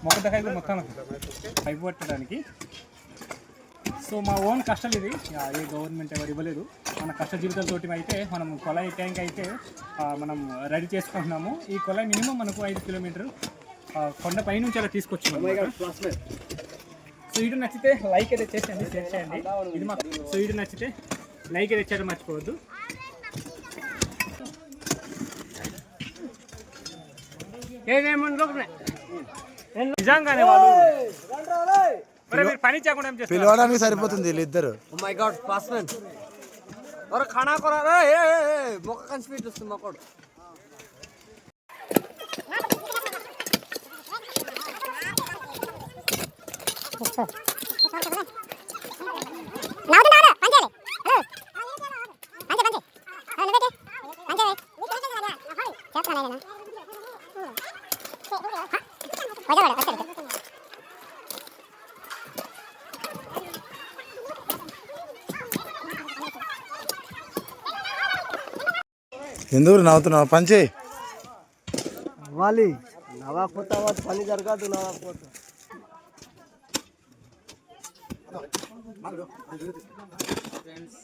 మొత్తం అయిపోట్టడానికి. సో మా ఓన్ కష్టాలు ఇది, ఏ గవర్నమెంట్ ఎవరు ఇవ్వలేదు. మన కష్ట జీవితాలతోటి అయితే మనం కొలాయి ట్యాంక్ అయితే మనం రెడీ చేసుకుంటున్నాము. ఈ కొలాయి మినిమం మనకు 5 కిలోమీటర్ కొండ పై నుంచి అలా తీసుకొచ్చాము. సో వీడియో నచ్చితే లైక్ అయితే చేసేయండి, షేర్ చేయండి. ఇది మాకు సో వీడియో నచ్చితే లైక్ అయితే చేయడం మర్చిపోవద్దు. నిజంగానే వాళ్ళు పని చేయకుండా పిలవడానికి సరిపోతుంది వీళ్ళిద్దరు. खाना करा मोका कन स्पीड వస్తుంది మాకోడు. ఎందుకు నవ్వుతున్నావు? పంచే వాలి నవ్వకపోతా పని జరగదు. నవ్వకపోతా ఫ్రెండ్స్